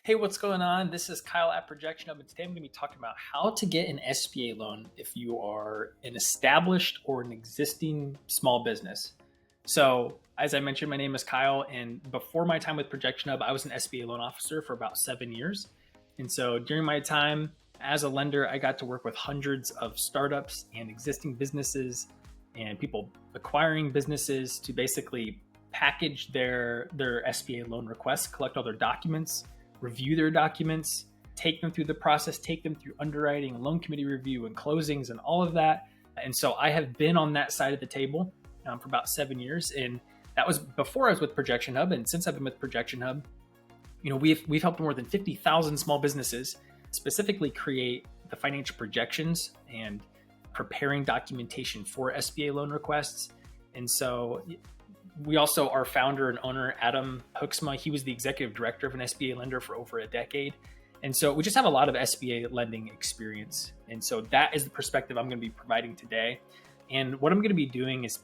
Hey, what's going on? This is Kyle at ProjectionHub, and today I'm going to be talking about how to get an SBA loan if you are an established or an existing small business. So, as I mentioned, my name is Kyle, and before my time with ProjectionHub, I was an SBA loan officer for about 7 years. And so, during my time as a lender, I got to work with hundreds of startups and existing businesses and people acquiring businesses to basically package their SBA loan requests, collect all their documents, review their documents, take them through the process, take them through underwriting, loan committee review, and closings, and all of that. And so I have been on that side of the table for about 7 years, and that was before I was with ProjectionHub. And since I've been with ProjectionHub, we've helped more than 50,000 small businesses specifically create the financial projections and preparing documentation for SBA loan requests. And so we also, our founder and owner, Adam Hooksma, he was the executive director of an SBA lender for over a decade. And so we just have a lot of SBA lending experience. And so that is the perspective I'm going to be providing today. And what I'm going to be doing is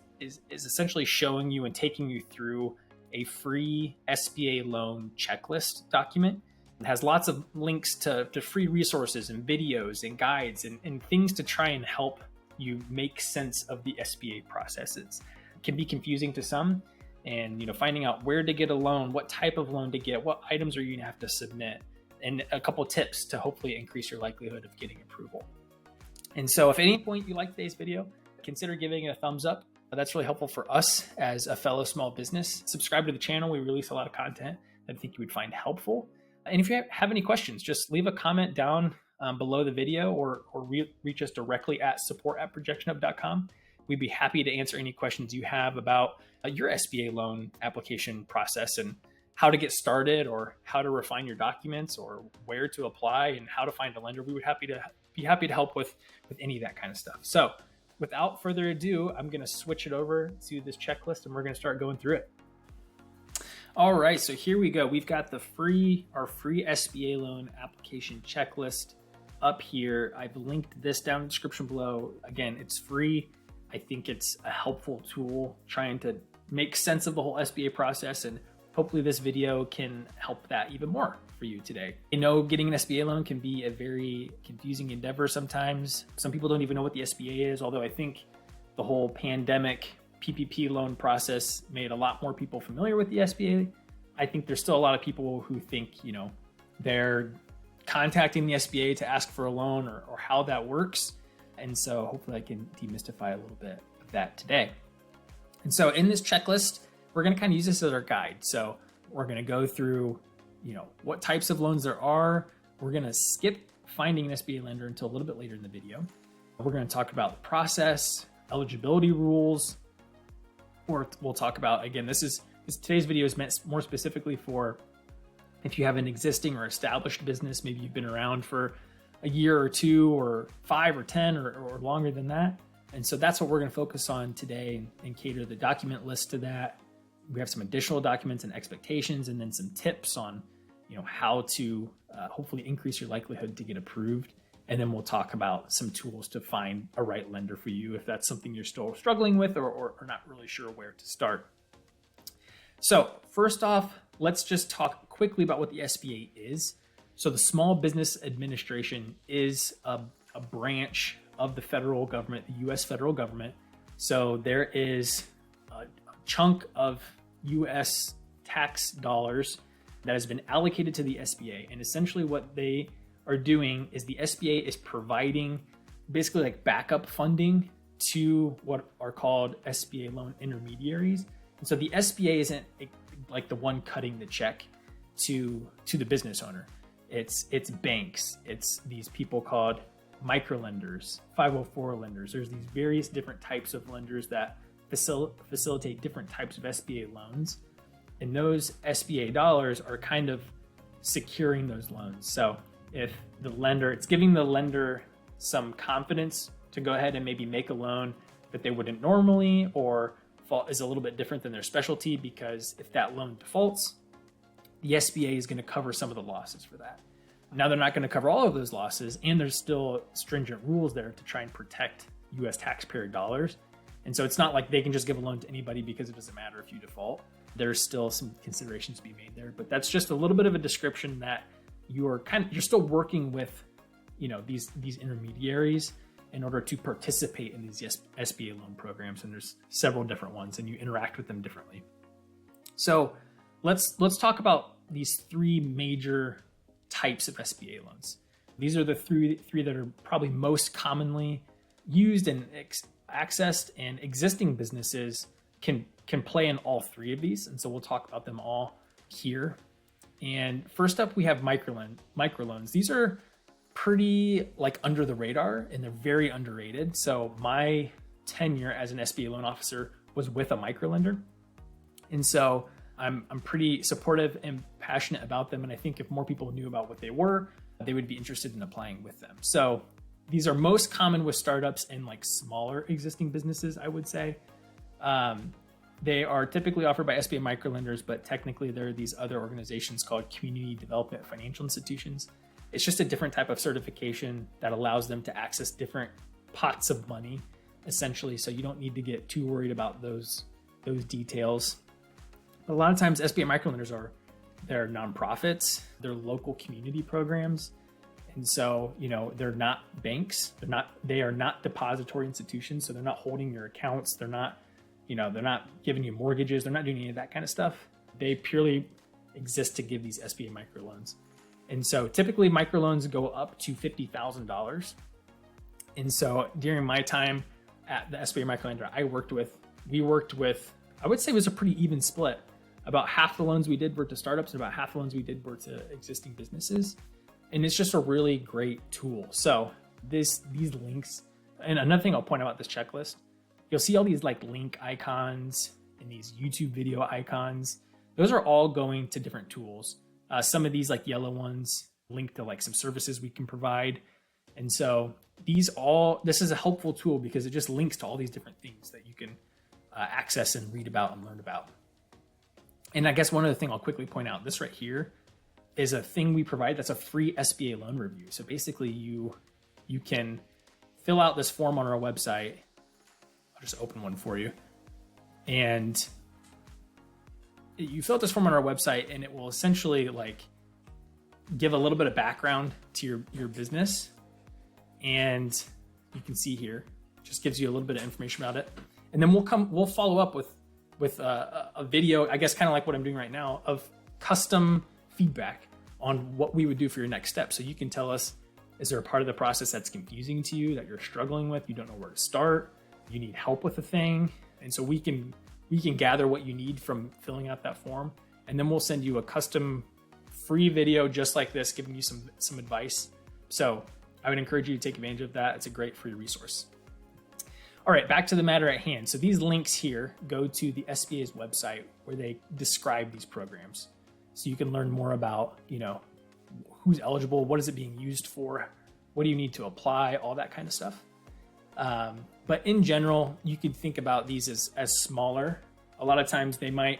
essentially showing you and taking you through a free SBA loan checklist document. It has lots of links to free resources and videos and guides and things to try and help you make sense of the SBA processes. Can be confusing to some, and finding out where to get a loan, what type of loan to get, what items are you gonna have to submit, and a couple tips to hopefully increase your likelihood of getting approval. And so if at any point you like today's video, consider giving it a thumbs up. That's really helpful for us as a fellow small business. Subscribe to the channel. We release a lot of content that I think you would find helpful. And if you have any questions, just leave a comment down below the video or reach us directly at support@projectionhub.com. We'd be happy to answer any questions you have about your SBA loan application process and how to get started, or how to refine your documents, or where to apply and how to find a lender. We would be happy to help with any of that kind of stuff. So without further ado, I'm going to switch it over to this checklist and we're going to start going through it. All right, so here we go. We've got our free SBA loan application checklist up here. I've linked this down in the description below. Again, it's free. I think it's a helpful tool trying to make sense of the whole SBA process, and hopefully this video can help that even more for you today. Getting an SBA loan can be a very confusing endeavor sometimes. Some people don't even know what the SBA is, although I think the whole pandemic PPP loan process made a lot more people familiar with the SBA. I think there's still a lot of people who think, they're contacting the SBA to ask for a loan or how that works. And so hopefully I can demystify a little bit of that today. And so in this checklist, we're going to kind of use this as our guide. So we're going to go through, what types of loans there are. We're going to skip finding an SBA lender until a little bit later in the video. We're going to talk about the process, eligibility rules, or we'll talk about, again, today's video is meant more specifically for if you have an existing or established business, maybe you've been around for a year or two or 5 or 10 or longer than that. And so that's what we're going to focus on today and cater the document list to that. We have some additional documents and expectations, and then some tips on, how to hopefully increase your likelihood to get approved. And then we'll talk about some tools to find a right lender for you if that's something you're still struggling with or not really sure where to start. So first off, let's just talk quickly about what the SBA is. So the Small Business Administration is a branch of the federal government, the U.S. federal government. So there is a chunk of U.S. tax dollars that has been allocated to the SBA. And essentially what they are doing is the SBA is providing basically like backup funding to what are called SBA loan intermediaries. And so the SBA isn't like the one cutting the check to the business owner. It's banks, it's these people called micro lenders, 504 lenders. There's these various different types of lenders that facilitate different types of SBA loans. And those SBA dollars are kind of securing those loans. So if it's giving the lender some confidence to go ahead and maybe make a loan that they wouldn't normally, or is a little bit different than their specialty, because if that loan defaults, the SBA is going to cover some of the losses for that. Now, they're not going to cover all of those losses, and there's still stringent rules there to try and protect U.S. taxpayer dollars. And so it's not like they can just give a loan to anybody because it doesn't matter if you default. There's still some considerations to be made there, but that's just a little bit of a description that you're still working with, these intermediaries in order to participate in these SBA loan programs. And there's several different ones, and you interact with them differently. So let's talk about these three major types of SBA loans. These are the three that are probably most commonly used and accessed, and existing businesses can play in all three of these. And so we'll talk about them all here. And first up, we have microloans. These are pretty under the radar, and they're very underrated. So my tenure as an SBA loan officer was with a microlender. And so I'm pretty supportive and passionate about them. And I think if more people knew about what they were, they would be interested in applying with them. So these are most common with startups and smaller existing businesses, I would say. They are typically offered by SBA microlenders, but technically there are these other organizations called Community Development Financial Institutions. It's just a different type of certification that allows them to access different pots of money, essentially. So you don't need to get too worried about those details. But a lot of times SBA microlenders they're nonprofits, they're local community programs. And so, they're not banks, they are not depository institutions. So they're not holding your accounts. They're not giving you mortgages. They're not doing any of that kind of stuff. They purely exist to give these SBA microloans. And so typically microloans go up to $50,000. And so during my time at the SBA microlender we worked with, I would say it was a pretty even split. About half the loans we did were to startups, and about half the loans we did were to existing businesses. And it's just a really great tool. So these links, and another thing I'll point out about this checklist, you'll see all these link icons and these YouTube video icons. Those are all going to different tools. Some of these yellow ones link to some services we can provide. And so this is a helpful tool because it just links to all these different things that you can access and read about and learn about. And I guess one other thing I'll quickly point out, this right here is a thing we provide that's a free SBA loan review. So basically you can fill out this form on our website. I'll just open one for you. And you fill out this form on our website, and it will essentially give a little bit of background to your business. And you can see here, it just gives you a little bit of information about it. And then we'll follow up with a video, I guess kind of like what I'm doing right now, of custom feedback on what we would do for your next step. So you can tell us, is there a part of the process that's confusing to you, that you're struggling with, you don't know where to start, you need help with a thing? And so we can gather what you need from filling out that form, and then we'll send you a custom free video just like this, giving you some advice. So I would encourage you to take advantage of that. It's a great free resource. All right, back to the matter at hand. So these links here go to the SBA's website where they describe these programs. So you can learn more about, who's eligible, what is it being used for, what do you need to apply, all that kind of stuff. But in general, you could think about these as smaller. A lot of times they might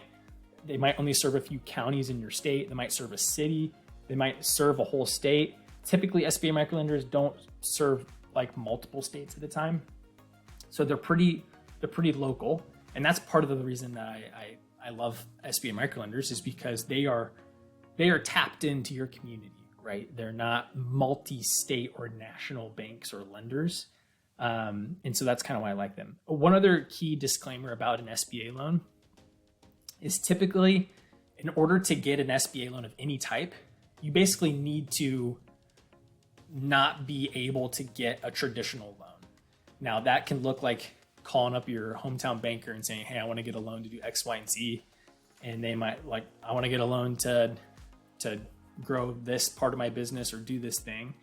only serve a few counties in your state. They might serve a city. They might serve a whole state. Typically, SBA microlenders don't serve multiple states at a time. So they're pretty local. And that's part of the reason that I love SBA microlenders, is because they are tapped into your community, right? They're not multi-state or national banks or lenders. And so that's kind of why I like them. One other key disclaimer about an SBA loan is typically, in order to get an SBA loan of any type, you basically need to not be able to get a traditional loan. Now that can look like calling up your hometown banker and saying, hey, I want to get a loan to do X, Y, and Z. And they might I want to get a loan to grow this part of my business or do this thing.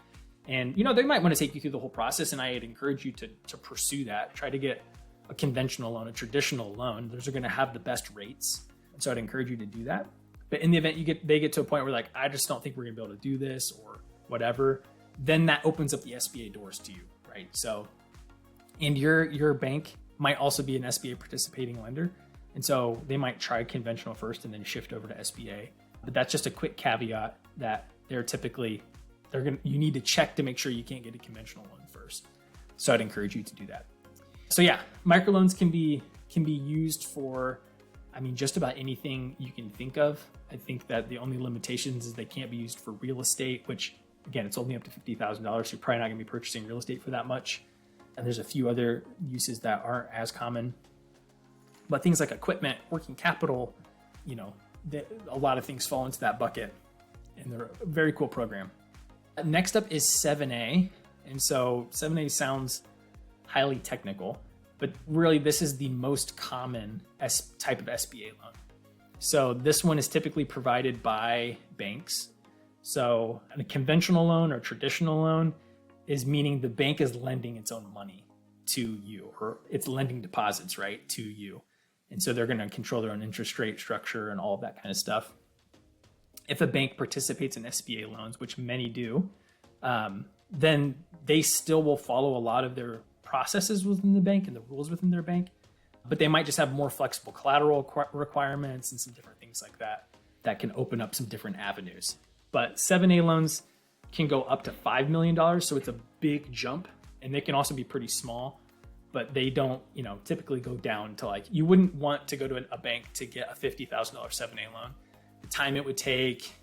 And, they might want to take you through the whole process. And I'd encourage you to pursue that. Try to get a conventional loan, a traditional loan. Those are going to have the best rates. And so I'd encourage you to do that. But in the event they get to a point where I just don't think we're going to be able to do this or whatever, then that opens up the SBA doors to you, right? So, and your bank might also be an SBA participating lender. And so they might try conventional first and then shift over to SBA. But that's just a quick caveat that you need to check to make sure you can't get a conventional loan first. So I'd encourage you to do that. So yeah, microloans can be used for, I mean, just about anything you can think of. I think that the only limitations is they can't be used for real estate, which again, it's only up to $50,000. So you're probably not gonna be purchasing real estate for that much. And there's a few other uses that aren't as common, but things like equipment, working capital, a lot of things fall into that bucket, and they're a very cool program. Next up is 7A. And so 7A sounds highly technical, but really this is the most common type of SBA loan. So this one is typically provided by banks. So a conventional loan or traditional loan is meaning the bank is lending its own money to you, or it's lending deposits, right, to you. And so they're going to control their own interest rate structure and all of that kind of stuff. If a bank participates in SBA loans, which many do, then they still will follow a lot of their processes within the bank and the rules within their bank, but they might just have more flexible collateral requirements and some different things like that can open up some different avenues. But 7A loans can go up to $5 million, so it's a big jump, and they can also be pretty small, but they don't, typically go down to like, you wouldn't want to go to a bank to get a $50,000 7A loan. The time it would take,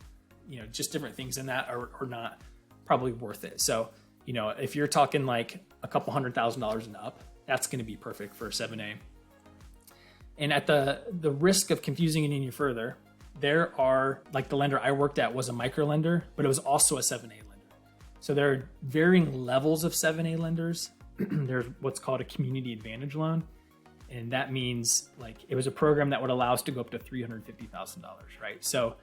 just different things in that are not probably worth it. So, if you're talking like a couple $100,000 and up, that's going to be perfect for 7A. And at the risk of confusing it any further, there are, like the lender I worked at was a micro lender, but it was also a 7A lender. So there are varying levels of 7A lenders. There's what's called a community advantage loan. And that means like it was a program that would allow us to go up to $350,000, right? So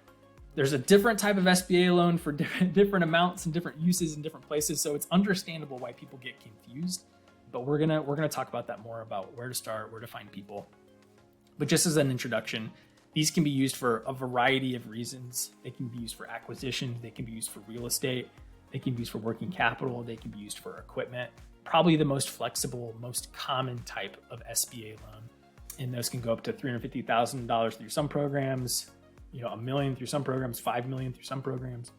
there's a different type of SBA loan for different amounts and different uses in different places. So it's understandable why people get confused, but we're gonna talk about that more, about where to start, where to find people. But just as an introduction, these can be used for a variety of reasons. They can be used for acquisition, they can be used for real estate, they can be used for working capital, they can be used for equipment. Probably the most flexible, most common type of SBA loan. And those can go up to $350,000 through some programs, $1 million through some programs, $5 million through some programs.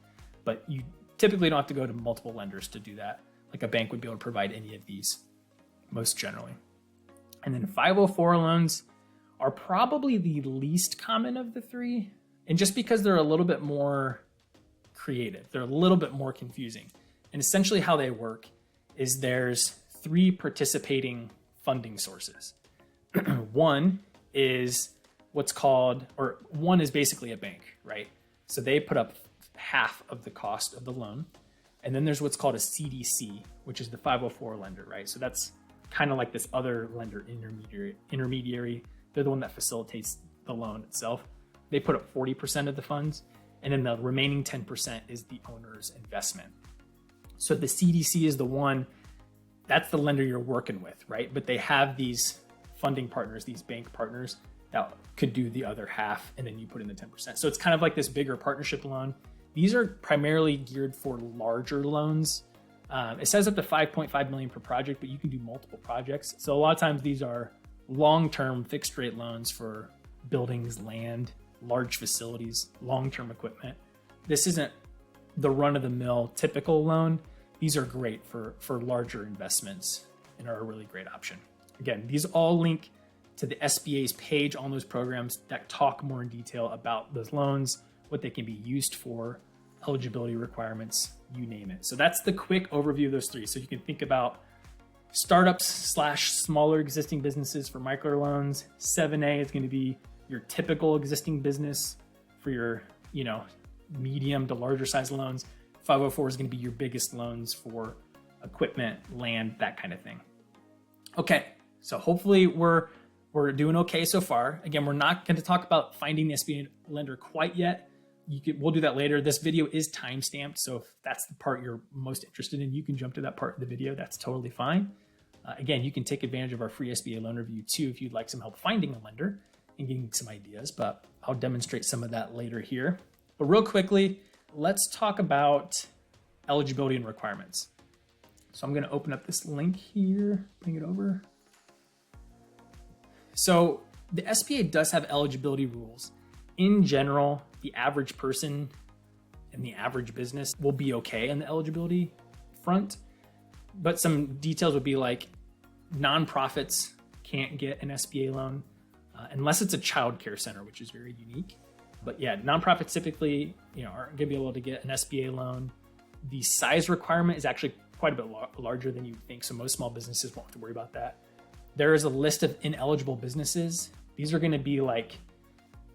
But you typically don't have to go to multiple lenders to do that. Like a bank would be able to provide any of these, most generally. And then 504 loans are probably the least common of the three. And just because they're a little bit more creative, they're a little bit more confusing. And essentially how they work is there's three participating funding sources. One is one is basically a bank, right? So they put up half of the cost of the loan. And then there's what's called a CDC, which is the 504 lender, right? So that's kind of like this other lender intermediary. They're the one that facilitates the loan itself. They put up 40% of the funds, and then the remaining 10% is the owner's investment. So the CDC is the one, that's the lender you're working with, right? But they have these funding partners, these bank partners that could do the other half, and then you put in the 10%. So it's kind of like this bigger partnership loan. These are primarily geared for larger loans. It says up to 5.5 million per project, but you can do multiple projects. So a lot of times these are long-term fixed rate loans for buildings, land, large facilities, long-term equipment. This isn't the run-of-the-mill typical loan. These are great for larger investments and are a really great option. Again, these all link to the SBA's page on those programs that talk more in detail about those loans, what they can be used for, eligibility requirements, you name it. So that's the quick overview of those three. So you can think about startups / smaller existing businesses for microloans. 7A is going to be your typical existing business for your, medium to larger size loans. 504 is going to be your biggest loans for equipment, land, that kind of thing. Okay, so hopefully we're doing okay so far. Again, we're not going to talk about finding the SBA lender quite yet. We'll do that later. This video is time-stamped, so if that's the part you're most interested in, you can jump to that part of the video. That's totally fine. Again, you can take advantage of our free SBA loan review too if you'd like some help finding a lender and getting some ideas, but I'll demonstrate some of that later here. But real quickly, let's talk about eligibility and requirements. So I'm going to open up this link here, bring it over. So the SBA does have eligibility rules. In general, the average person and the average business will be okay on the eligibility front, but some details would be like nonprofits can't get an SBA loan. unless it's a child care center, which is very unique. But yeah, nonprofits typically, aren't going to be able to get an SBA loan. The size requirement is actually quite a bit larger than you think, so most small businesses won't have to worry about that. There is a list of ineligible businesses. These are going to be like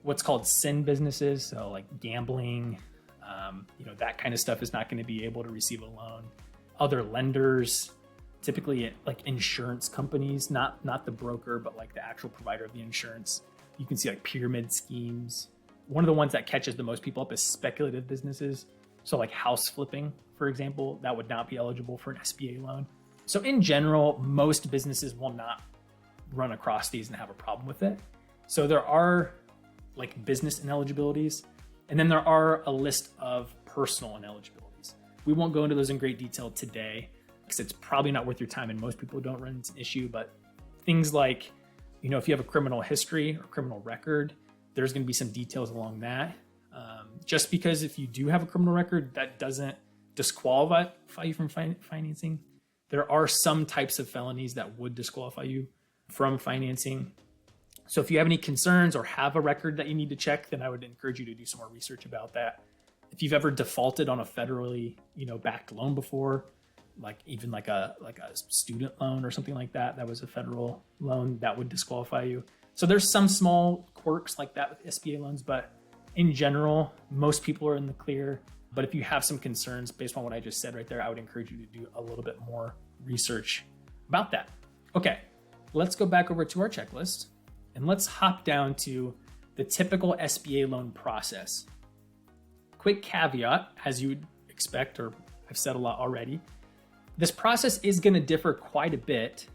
what's called sin businesses, so like gambling, that kind of stuff is not going to be able to receive a loan. Other lenders, typically like insurance companies, not the broker, but like the actual provider of the insurance. You can see like pyramid schemes. One of the ones that catches the most people up is speculative businesses. So like house flipping, for example, that would not be eligible for an SBA loan. So in general, most businesses will not run across these and have a problem with it. So there are like business ineligibilities, and then there are a list of personal ineligibilities. We won't go into those in great detail today because it's probably not worth your time and most people don't run into an issue, but things like, if you have a criminal history or criminal record, there's going to be some details along that. Just because if you do have a criminal record, that doesn't disqualify you from financing. There are some types of felonies that would disqualify you from financing. So if you have any concerns or have a record that you need to check, then I would encourage you to do some more research about that. If you've ever defaulted on a federally, backed loan before, like even like a student loan or something like that, that was a federal loan, that would disqualify you. So there's some small quirks like that with SBA loans, but in general, most people are in the clear. But if you have some concerns based on what I just said right there, I would encourage you to do a little bit more research about that. Okay, let's go back over to our checklist and let's hop down to the typical SBA loan process. Quick caveat, as you would expect, or I've said a lot already, this process is going to differ quite a bit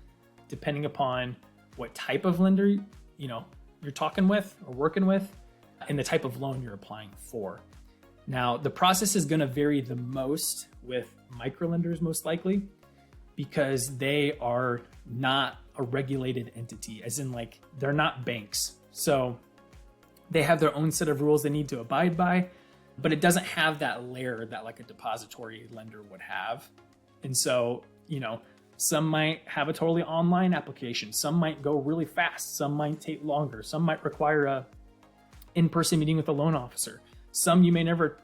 depending upon what type of lender you're talking with or working with and the type of loan you're applying for. Now, the process is going to vary the most with microlenders, most likely, because they are not a regulated entity, as in like they're not banks. So they have their own set of rules they need to abide by, but it doesn't have that layer that like a depository lender would have. And so, some might have a totally online application. Some might go really fast. Some might take longer. Some might require a in-person meeting with a loan officer. Some you may never,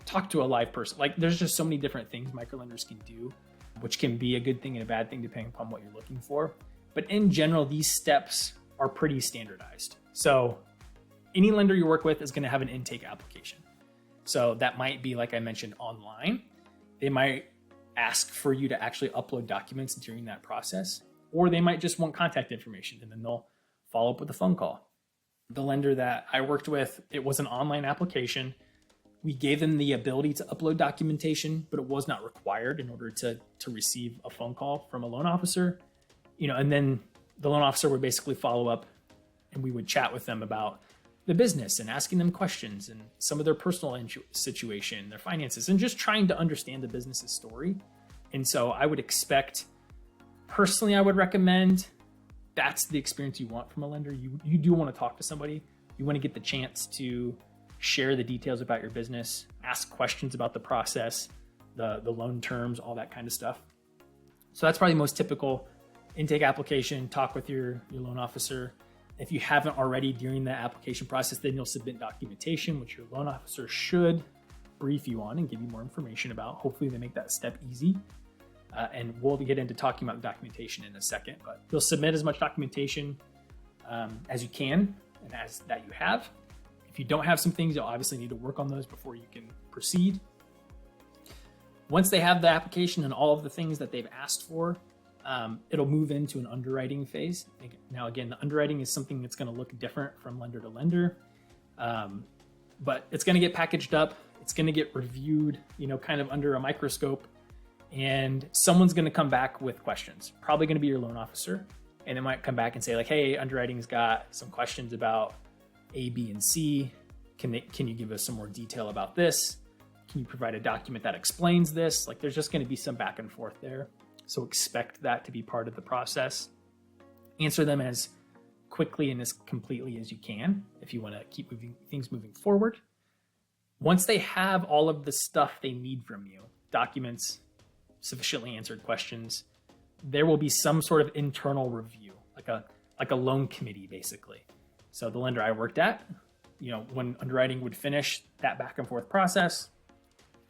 talk to a live person. Like there's just so many different things microlenders can do, which can be a good thing and a bad thing depending upon what you're looking for. But in general, these steps are pretty standardized. So any lender you work with is going to have an intake application. So that might be, like I mentioned, online. They might ask for you to actually upload documents during that process, or they might just want contact information and then they'll follow up with a phone call. The lender that I worked with, it was an online application. We gave them the ability to upload documentation, but it was not required in order to receive a phone call from a loan officer. And then the loan officer would basically follow up and we would chat with them about the business and asking them questions and some of their personal situation, their finances, and just trying to understand the business's story. And so I would expect, personally, I would recommend that's the experience you want from a lender. You do want to talk to somebody. You want to get the chance to share the details about your business, ask questions about the process, the loan terms, all that kind of stuff. So that's probably the most typical intake application. Talk with your loan officer. If you haven't already during the application process, then you'll submit documentation, which your loan officer should brief you on and give you more information about. Hopefully they make that step easy. And we'll get into talking about documentation in a second, but you'll submit as much documentation as you can and as that you have. If you don't have some things, you'll obviously need to work on those before you can proceed. Once they have the application and all of the things that they've asked for, it'll move into an underwriting phase. Now, again, the underwriting is something that's going to look different from lender to lender, but it's going to get packaged up. It's going to get reviewed, kind of under a microscope, and someone's going to come back with questions. Probably going to be your loan officer, and they might come back and say like, "Hey, underwriting's got some questions about A, B, and C. Can you give us some more detail about this? Can you provide a document that explains this?" Like, there's just going to be some back and forth there. So expect that to be part of the process. Answer them as quickly and as completely as you can if you want to keep things moving forward. Once they have all of the stuff they need from you, documents, sufficiently answered questions, there will be some sort of internal review, like a loan committee, basically. So the lender I worked at, when underwriting would finish that back and forth process,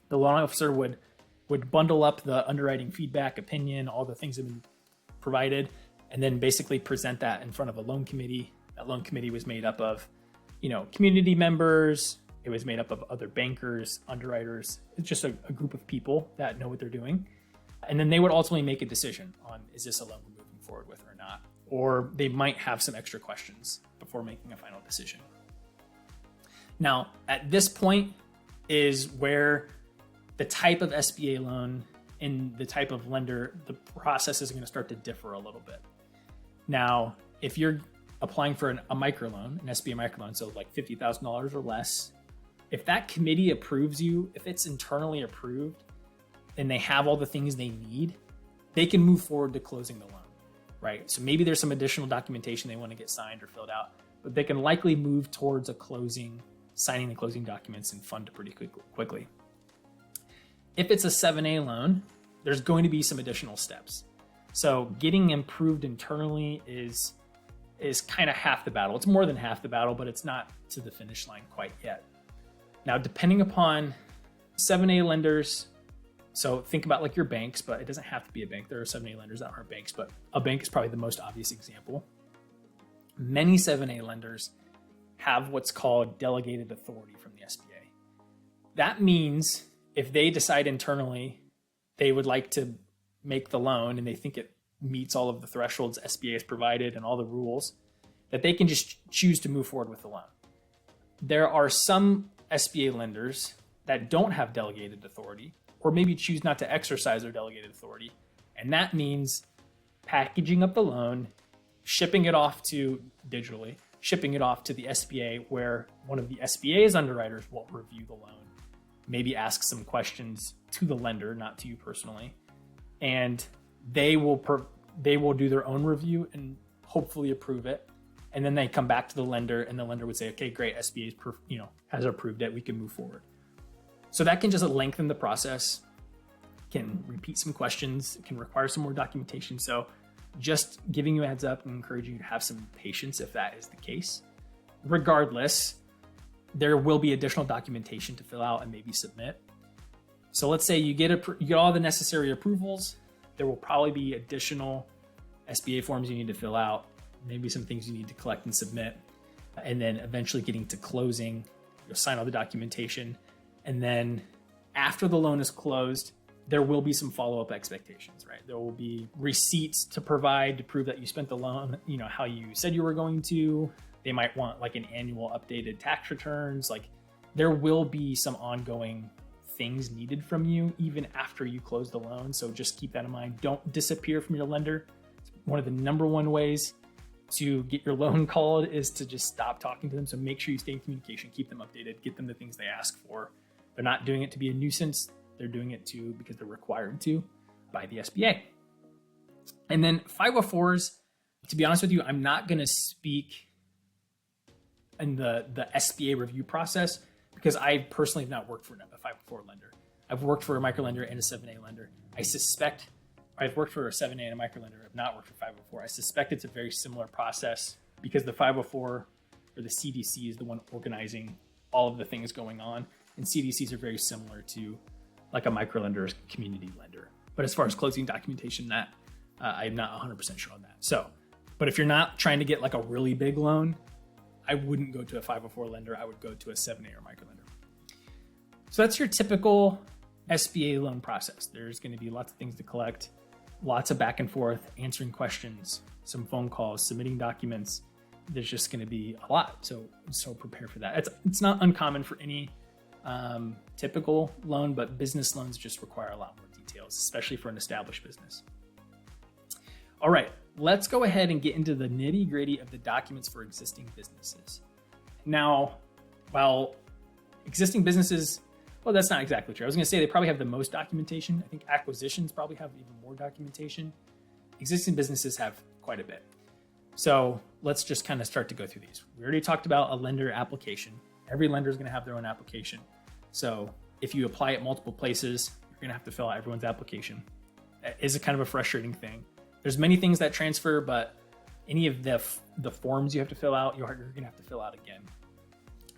the loan officer would bundle up the underwriting feedback, opinion, all the things that have been provided, and then basically present that in front of a loan committee. That loan committee was made up of, community members. It was made up of other bankers, underwriters. It's just a group of people that know what they're doing. And then they would ultimately make a decision on, is this a loan we're moving forward with or not? Or they might have some extra questions before making a final decision. Now, at this point is where the type of SBA loan and the type of lender, the process is going to start to differ a little bit. Now, if you're applying for a microloan, an SBA microloan, so like $50,000 or less, if that committee approves you, if it's internally approved and they have all the things they need, they can move forward to closing the loan, right? So maybe there's some additional documentation they want to get signed or filled out, but they can likely move towards signing the closing documents and fund pretty quickly. If it's a 7A loan, there's going to be some additional steps. So getting improved internally is kind of half the battle. It's more than half the battle, but it's not to the finish line quite yet. Now, depending upon 7A lenders, so think about like your banks, but it doesn't have to be a bank. There are 7A lenders that aren't banks, but a bank is probably the most obvious example. Many 7A lenders have what's called delegated authority from the SBA. That means if they decide internally they would like to make the loan and they think it meets all of the thresholds SBA has provided and all the rules, that they can just choose to move forward with the loan. There are some SBA lenders that don't have delegated authority or maybe choose not to exercise their delegated authority. And that means packaging up the loan, shipping it off to the SBA, where one of the SBA's underwriters will review the loan, maybe ask some questions to the lender, not to you personally, and they will do their own review and hopefully approve it. And then they come back to the lender, and the lender would say, "Okay, great, SBA has approved it. We can move forward." So that can just lengthen the process, can repeat some questions, can require some more documentation. So just giving you a heads up and encouraging you to have some patience if that is the case. Regardless, there will be additional documentation to fill out and maybe submit. So let's say you get all the necessary approvals. There will probably be additional SBA forms you need to fill out, maybe some things you need to collect and submit, and then eventually getting to closing, you'll sign all the documentation. And then after the loan is closed, there will be some follow-up expectations, right? There will be receipts to provide to prove that you spent the loan, how you said you were going to. They might want like an annual updated tax returns. Like there will be some ongoing things needed from you even after you close the loan. So just keep that in mind. Don't disappear from your lender. It's one of the number one ways to get your loan called is to just stop talking to them. So make sure you stay in communication, keep them updated, get them the things they ask for. They're not doing it to be a nuisance. They're doing it because they're required to by the SBA. And then 504s, to be honest with you, I'm not going to speak in the SBA review process because I personally have not worked for a 504 lender. I've worked for a microlender and a 7A lender. I've worked for a 7A and a microlender. I've not worked for 504. I suspect it's a very similar process because the 504 or the CDC is the one organizing all of the things going on. And CDCs are very similar to like a microlender community lender. But as far as closing documentation, I'm not 100% sure on that. So, but if you're not trying to get like a really big loan, I wouldn't go to a 504 lender. I would go to a 7A or microlender. So that's your typical SBA loan process. There's going to be lots of things to collect, lots of back and forth, answering questions, some phone calls, submitting documents. There's just going to be a lot. So prepare for that. It's not uncommon for any typical loan, but business loans just require a lot more details, especially for an established business. All right, let's go ahead and get into the nitty gritty of the documents for existing businesses. Now, while existing businesses, well, that's not exactly true. I was going to say they probably have the most documentation. I think acquisitions probably have even more documentation. Existing businesses have quite a bit. So let's just kind of start to go through these. We already talked about a lender application. Every lender is going to have their own application. So if you apply at multiple places, you're going to have to fill out everyone's application. That is a kind of a frustrating thing. There's many things that transfer, but any of the forms you have to fill out, you're going to have to fill out again.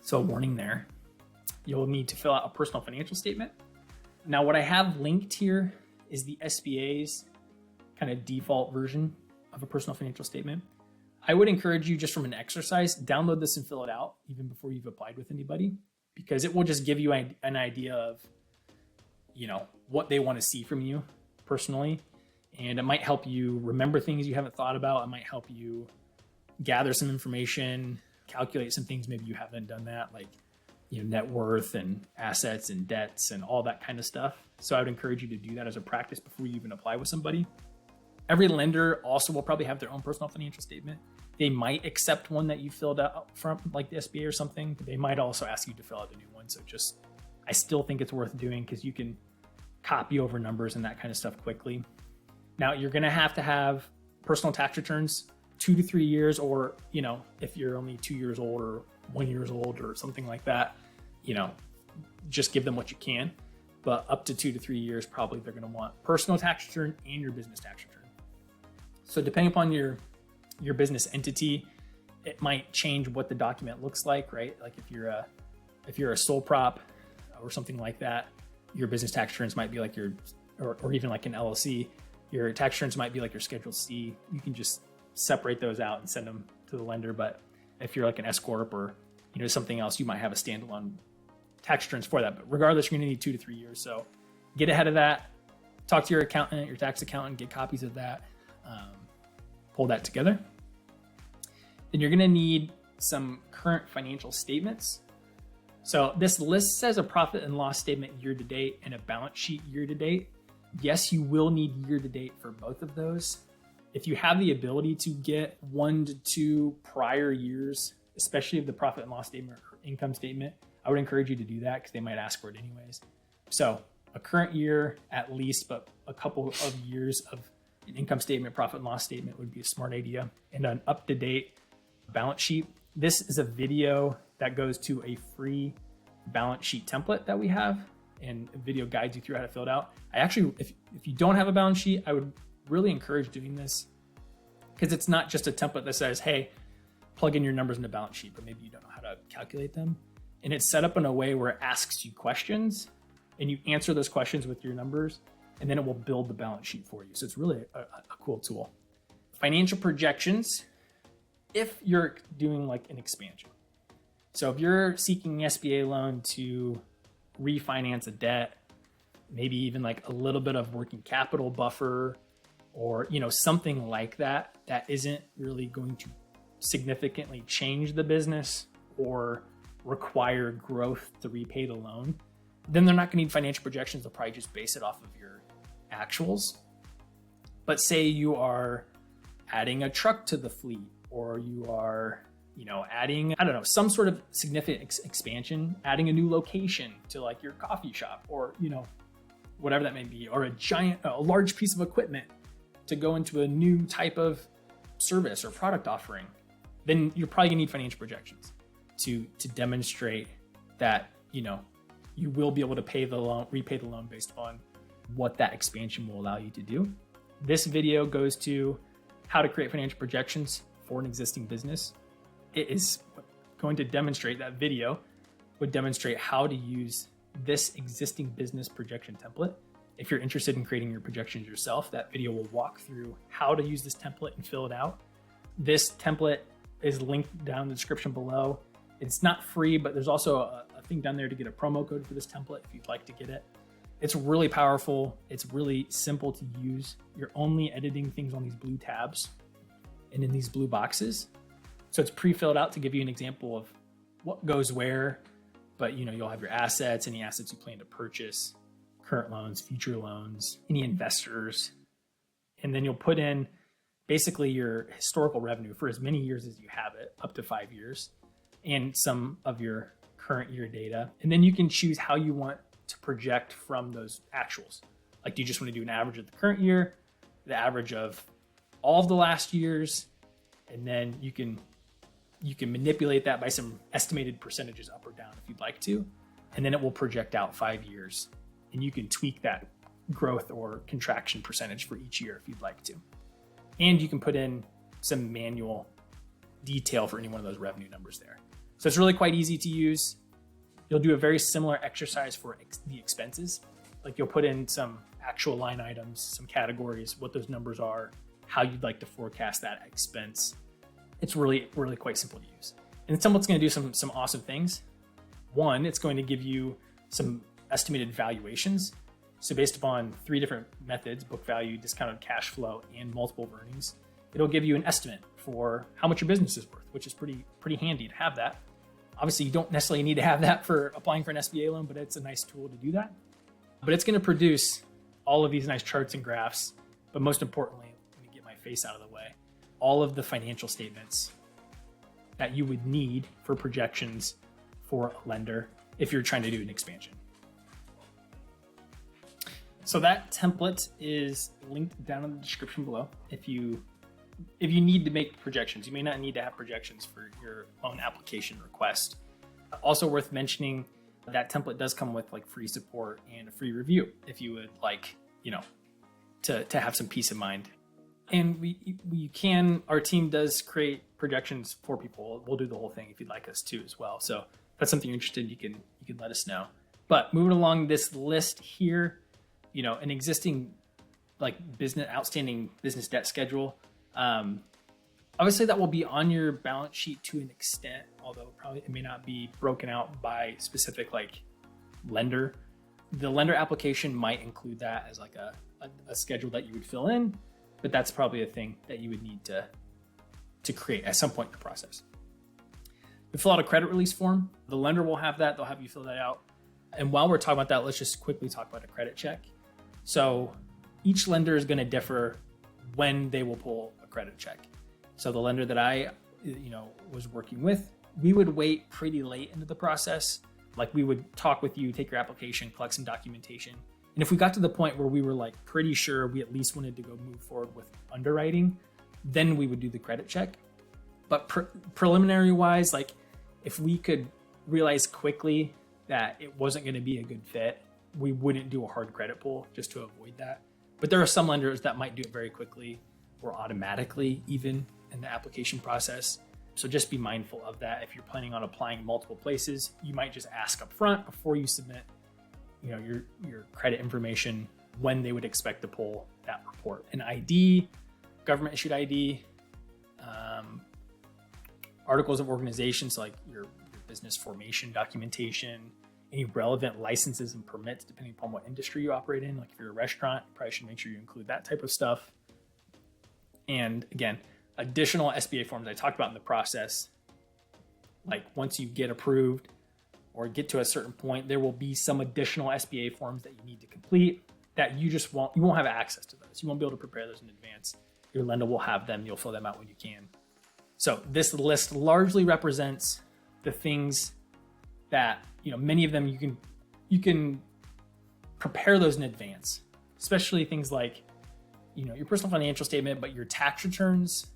So warning there. You'll need to fill out a personal financial statement. Now, what I have linked here is the SBA's kind of default version of a personal financial statement. I would encourage you, just from an exercise, download this and fill it out even before you've applied with anybody, because it will just give you an idea of, what they want to see from you personally. And it might help you remember things you haven't thought about. It might help you gather some information, calculate some things maybe you haven't done that, like net worth and assets and debts and all that kind of stuff. So I would encourage you to do that as a practice before you even apply with somebody. Every lender also will probably have their own personal financial statement. They might accept one that you filled out from like the SBA or something, but they might also ask you to fill out a new one. So I still think it's worth doing because you can copy over numbers and that kind of stuff quickly. Now, you're going to have personal tax returns 2 to 3 years, or, if you're only 2 years old or 1 year old or something like that, just give them what you can. But up to 2 to 3 years, probably they're going to want personal tax return and your business tax return. So depending upon your business entity, it might change what the document looks like, right? Like if you're a sole prop or something like that, your business tax returns might be like or even like an LLC, your tax returns might be like your Schedule C. You can just separate those out and send them to the lender. But if you're like an S Corp or something else, you might have a standalone tax returns for that. But regardless, you're going to need 2 to 3 years. So get ahead of that. Talk to your accountant, your tax accountant, get copies of that. Pull that together. Then you're going to need some current financial statements. So this list says a profit and loss statement year to date and a balance sheet year to date. Yes, you will need year to date for both of those. If you have the ability to get 1 to 2 prior years, especially of the profit and loss statement or income statement, I would encourage you to do that because they might ask for it anyways. So a current year at least, but a couple of years of an income statement, profit and loss statement would be a smart idea. And an up-to-date balance sheet. This is a video that goes to a free balance sheet template that we have, and a video guides you through how to fill it out. I actually, if you don't have a balance sheet, I would really encourage doing this because it's not just a template that says, hey, plug in your numbers in the balance sheet, but maybe you don't know how to calculate them. And it's set up in a way where it asks you questions and you answer those questions with your numbers, and then it will build the balance sheet for you. So it's really a cool tool. Financial projections, if you're doing like an expansion. So if you're seeking an SBA loan to refinance a debt, maybe even like a little bit of working capital buffer, or something like that, that isn't really going to significantly change the business or require growth to repay the loan, then they're not going to need financial projections. They'll probably just base it off of your actuals. But say you are adding a truck to the fleet, or you are adding, some sort of significant expansion, adding a new location to like your coffee shop, or, whatever that may be, or a large piece of equipment to go into a new type of service or product offering, then you're probably gonna need financial projections to demonstrate that, you will be able to repay the loan based on what that expansion will allow you to do. This video goes to how to create financial projections for an existing business. It is going to demonstrate, that video would demonstrate how to use this existing business projection template. If you're interested in creating your projections yourself, that video will walk through how to use this template and fill it out. This template is linked down in the description below. It's not free, but there's also a thing down there to get a promo code for this template if you'd like to get it. It's really powerful. It's really simple to use. You're only editing things on these blue tabs and in these blue boxes. So it's pre-filled out to give you an example of what goes where, but you'll have your assets, any assets you plan to purchase, current loans, future loans, any investors, and then you'll put in basically your historical revenue for as many years as you have it, up to 5 years, and some of your current year data. And then you can choose how you want to project from those actuals. Like, do you just want to do an average of the current year, the average of all of the last years, and then you can manipulate that by some estimated percentages up or down if you'd like to, and then it will project out 5 years, and you can tweak that growth or contraction percentage for each year if you'd like to. And you can put in some manual detail for any one of those revenue numbers there. So it's really quite easy to use. You'll do a very similar exercise for the expenses. Like you'll put in some actual line items, some categories, what those numbers are, how you'd like to forecast that expense. It's really, really quite simple to use. And Templet's going to do some awesome things. One, it's going to give you some estimated valuations. So based upon 3 different methods, book value, discounted cash flow, and multiple of earnings, it'll give you an estimate for how much your business is worth, which is pretty handy to have that. Obviously, you don't necessarily need to have that for applying for an SBA loan, but it's a nice tool to do that. But it's going to produce all of these nice charts and graphs. But most importantly, let me get my face out of the way, all of the financial statements that you would need for projections for a lender if you're trying to do an expansion. So that template is linked down in the description below. If you need to make projections, you may not need to have projections for your loan application request. Also worth mentioning, that template does come with like free support and a free review if you would like, to have some peace of mind. And our team does create projections for people. We'll do the whole thing if you'd like us to as well. So if that's something you're interested in, you can let us know. But moving along this list here, an existing outstanding business debt schedule. Obviously that will be on your balance sheet to an extent, although probably it may not be broken out by specific lender. The lender application might include that as like a schedule that you would fill in, but that's probably a thing that you would need to create at some point in the process. You fill out a credit release form. The lender will have that. They'll have you fill that out. And while we're talking about that, let's just quickly talk about a credit check. So each lender is going to differ when they will pull a credit check. So the lender that I, was working with, we would wait pretty late into the process. Like we would talk with you, take your application, collect some documentation. And if we got to the point where we were pretty sure we at least wanted to go move forward with underwriting, then we would do the credit check. But preliminary wise, if we could realize quickly that it wasn't going to be a good fit, we wouldn't do a hard credit pull just to avoid that. But there are some lenders that might do it very quickly or automatically even in the application process. So just be mindful of that. If you're planning on applying multiple places, you might just ask up front before you submit your credit information when they would expect to pull that report. An ID, government issued ID, articles of organization, so like your business formation documentation, any relevant licenses and permits depending upon what industry you operate in. Like if you're a restaurant, you probably should make sure you include that type of stuff. And again, additional SBA forms I talked about in the process. Like once you get approved or get to a certain point, there will be some additional SBA forms that you need to complete that you won't have access to those. You won't be able to prepare those in advance. Your lender will have them. You'll fill them out when you can. So this list largely represents the things that, many of them you can prepare those in advance, especially things like, your personal financial statement, but your tax returns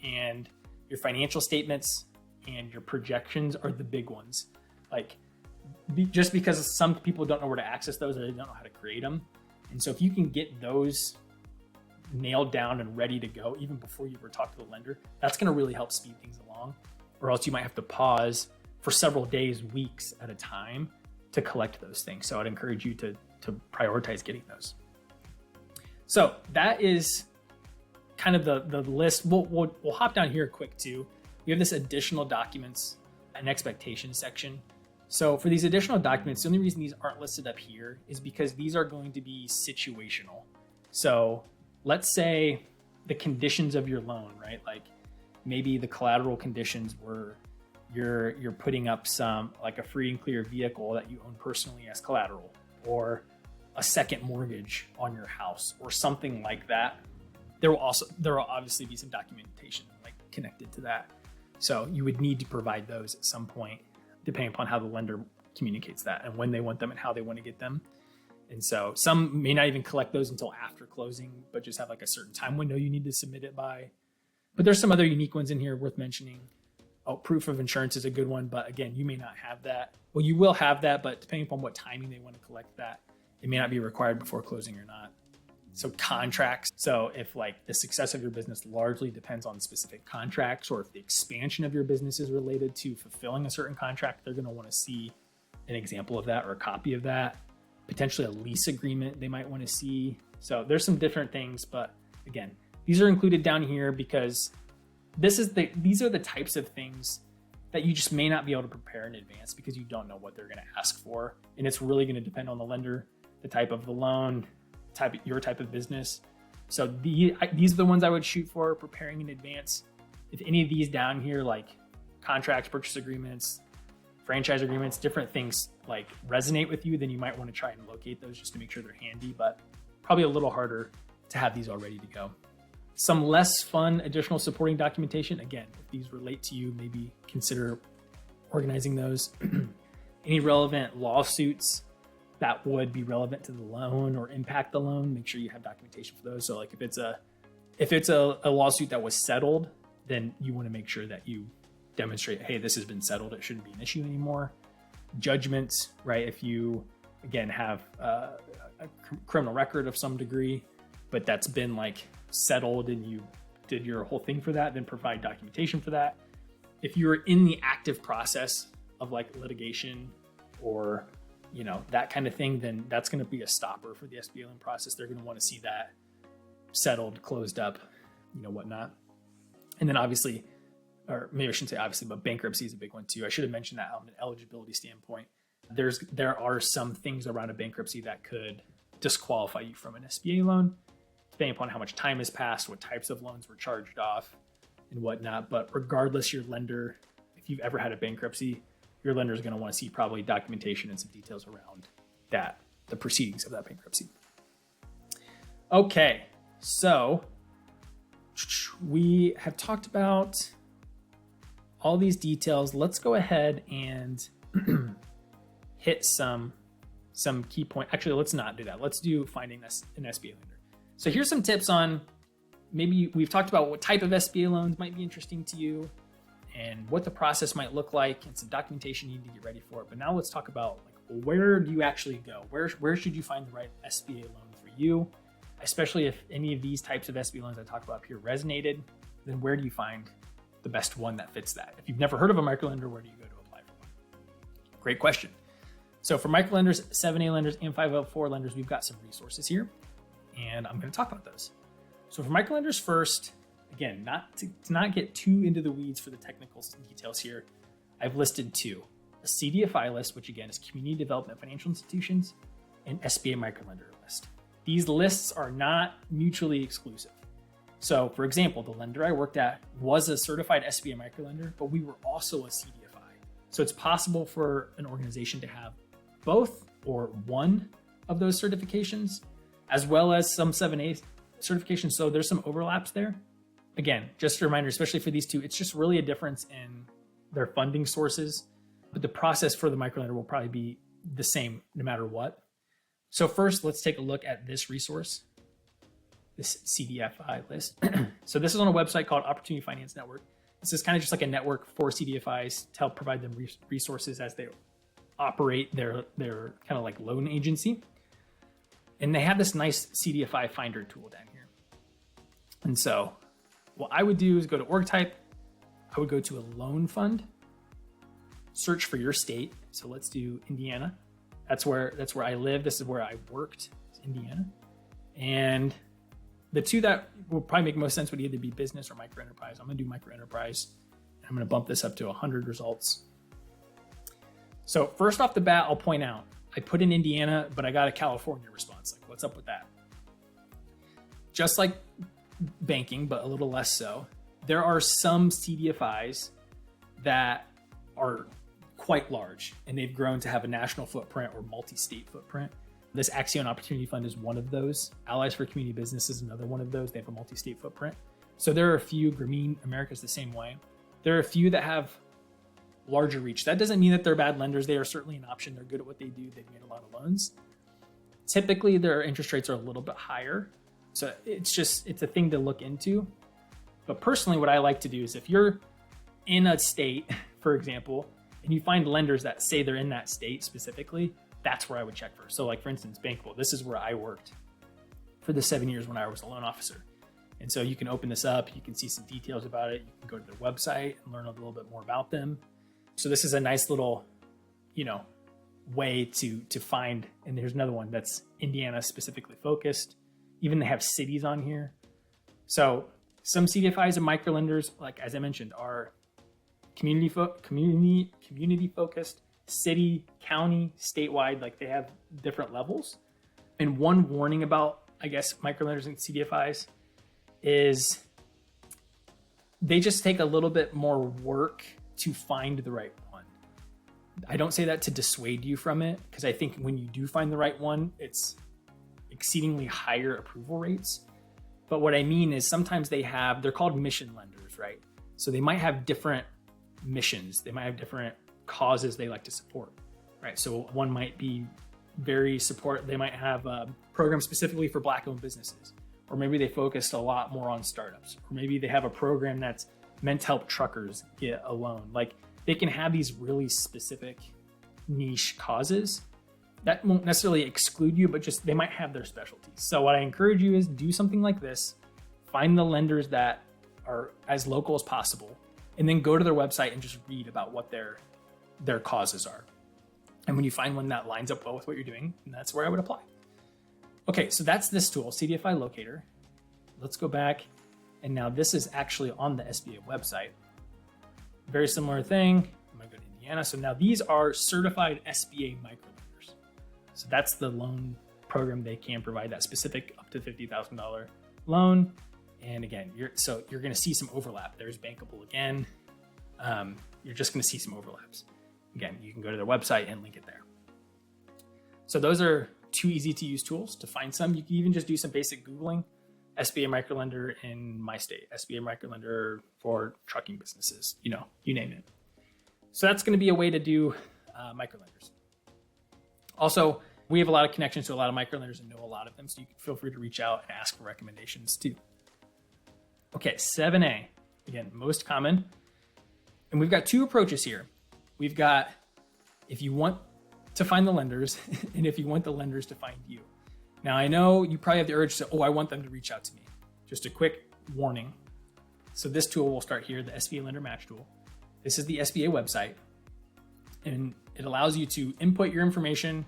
and your financial statements and your projections are the big ones. Just because some people don't know where to access those or they don't know how to create them. And so if you can get those nailed down and ready to go, even before you ever talk to the lender, that's going to really help speed things along. Or else you might have to pause for several days, weeks at a time to collect those things. So I'd encourage you to prioritize getting those. So that is kind of the list. We'll hop down here quick too. We have this additional documents and expectations section. So for these additional documents, the only reason these aren't listed up here is because these are going to be situational. So let's say the conditions of your loan, right? Like maybe the collateral conditions were you're putting up some like a free and clear vehicle that you own personally as collateral, or a second mortgage on your house or something like that. There will obviously be some documentation connected to that. So you would need to provide those at some point, depending upon how the lender communicates that and when they want them and how they want to get them. And so some may not even collect those until after closing, but just have a certain time window you need to submit it by. But there's some other unique ones in here worth mentioning. Oh, proof of insurance is a good one, but again, you may not have that. Well, you will have that, but depending upon what timing they want to collect that, it may not be required before closing or not. So contracts. So if like the success of your business largely depends on specific contracts, or if the expansion of your business is related to fulfilling a certain contract, they're going to want to see an example of that or a copy of that. Potentially a lease agreement they might want to see. So there's some different things, but again, these are included down here because these are the types of things that you just may not be able to prepare in advance because you don't know what they're going to ask for. And it's really going to depend on the lender, the type of the loan, your type of business. So these are the ones I would shoot for preparing in advance. If any of these down here, like contracts, purchase agreements, franchise agreements, different things like resonate with you, then you might want to try and locate those just to make sure they're handy, but probably a little harder to have these all ready to go. Some less fun additional supporting documentation. Again, if these relate to you, maybe consider organizing those. Any relevant lawsuits that would be relevant to the loan or impact the loan, make sure you have documentation for those. So like if it's a lawsuit that was settled, then you want to make sure that you demonstrate, hey, this has been settled. It shouldn't be an issue anymore. Judgments, right? If you, again, have a criminal record of some degree, but that's been like settled and you did your whole thing for that, then provide documentation for that. If you're in the active process of like litigation or that kind of thing, then that's going to be a stopper for the SBA loan process. They're going to want to see that settled, closed up, whatnot. And then obviously, or maybe I shouldn't say obviously, but bankruptcy is a big one too. I should have mentioned that on an eligibility standpoint. There are some things around a bankruptcy that could disqualify you from an SBA loan, depending upon how much time has passed, what types of loans were charged off, and whatnot. But regardless, your lender, if you've ever had a bankruptcy, your lender is going to want to see probably documentation and some details around that, the proceedings of that bankruptcy. Okay, so we have talked about all these details. Let's go ahead and hit some key points. Actually, let's not do that. Let's do finding an SBA lender. So here's some tips on, maybe we've talked about what type of SBA loans might be interesting to you and what the process might look like and some documentation you need to get ready for it. But now let's talk about where do you actually go? Where should you find the right SBA loan for you? Especially if any of these types of SBA loans I talked about up here resonated, then where do you find the best one that fits that? If you've never heard of a microlender, where do you go to apply for one? Great question. So for microlenders, 7A lenders, and 504 lenders, we've got some resources here, and I'm going to talk about those. So for microlenders first, again, to not get too into the weeds for the technical details here, I've listed two: a CDFI list, which again is Community Development Financial Institutions, and SBA Microlender list. These lists are not mutually exclusive. So for example, the lender I worked at was a certified SBA microlender, but we were also a CDFI. So it's possible for an organization to have both or one of those certifications, as well as some 7A certifications. So there's some overlaps there. Again, just a reminder, especially for these two, it's just really a difference in their funding sources, but the process for the microlender will probably be the same no matter what. So first, let's take a look at this resource, this CDFI list. So this is on a website called Opportunity Finance Network. This is kind of just like a network for CDFIs to help provide them resources as they operate their kind of like loan agency. And they have this nice CDFI finder tool down here. And so what I would do is go to org type. I would go to a loan fund, search for your state. So let's do Indiana. That's where I live. This is where I worked, Indiana. And the two that will probably make most sense would either be business or micro enterprise. I'm going to do micro enterprise. I'm going to bump this up to 100 results. So first off the bat, I'll point out, I put in Indiana, but I got a California response. Like, what's up with that? Just like banking, but a little less so, there are some CDFIs that are quite large, and they've grown to have a national footprint or multi-state footprint. This Axion Opportunity Fund is one of those. Allies for Community Business is another one of those. They have a multi-state footprint. So there are a few. Grameen America is the same way. There are a few that have larger reach. That doesn't mean that they're bad lenders. They are certainly an option. They're good at what they do. They've made a lot of loans. Typically, their interest rates are a little bit higher. So it's a thing to look into. But personally, what I like to do is if you're in a state, for example, and you find lenders that say they're in that state specifically, that's where I would check first. So like, for instance, Bankable, this is where I worked. for the 7 years when I was a loan officer. And so you can open this up, you can see some details about it. You can go to their website and learn a little bit more about them. So this is a nice little, way to find, and there's another one that's Indiana specifically focused. Even they have cities on here. So some CDFIs and microlenders, like as I mentioned, are community focused, city, county, statewide, like they have different levels. And one warning about, I guess, microlenders and CDFIs is they just take a little bit more work to find the right one. I don't say that to dissuade you from it, because I think when you do find the right one, it's exceedingly higher approval rates. But what I mean is sometimes they're called mission lenders, right? So they might have different missions. They might have different causes they like to support, right? So one might be they might have a program specifically for Black-owned businesses, or maybe they focused a lot more on startups, or maybe they have a program that's meant to help truckers get a loan. Like they can have these really specific niche causes that won't necessarily exclude you, but just they might have their specialties. So what I encourage you is do something like this, find the lenders that are as local as possible, and then go to their website and just read about what their causes are. And when you find one that lines up well with what you're doing, that's where I would apply. Okay, so that's this tool, CDFI Locator. Let's go back. And now this is actually on the SBA website. Very similar thing. I'm gonna go to Indiana. So now these are certified SBA microlenders. So that's the loan program they can provide, that specific up to $50,000 loan. And again, you're gonna see some overlap. There's Bankable again. You're just gonna see some overlaps. Again, you can go to their website and link it there. So those are two easy to use tools to find some. You can even just do some basic Googling. SBA microlender in my state, SBA microlender for trucking businesses, you name it. So that's going to be a way to do microlenders. Also, we have a lot of connections to a lot of microlenders and know a lot of them, so you can feel free to reach out and ask for recommendations too. Okay, 7A, again, most common. And we've got two approaches here. We've got if you want to find the lenders and if you want the lenders to find you. Now, I know you probably have the urge to say, I want them to reach out to me. Just a quick warning. So this tool will start here, the SBA Lender Match tool. This is the SBA website, and it allows you to input your information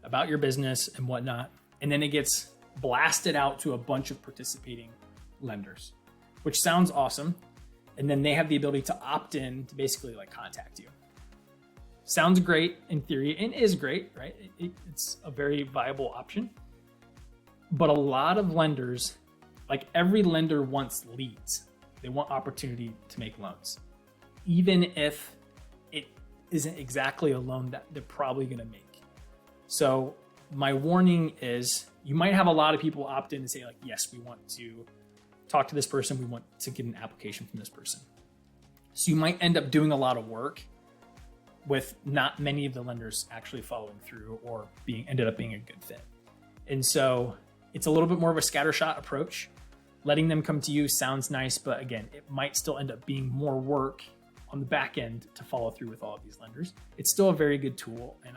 about your business and whatnot, and then it gets blasted out to a bunch of participating lenders, which sounds awesome. And then they have the ability to opt in to basically contact you. Sounds great in theory, and is great, right? It's a very viable option. But a lot of lenders, like every lender wants leads. They want opportunity to make loans, even if it isn't exactly a loan that they're probably going to make. So my warning is you might have a lot of people opt in and say yes, we want to talk to this person. We want to get an application from this person. So you might end up doing a lot of work with not many of the lenders actually following through or ended up being a good fit. And so it's a little bit more of a scattershot approach. Letting them come to you sounds nice, but again, it might still end up being more work on the back end to follow through with all of these lenders. It's still a very good tool. And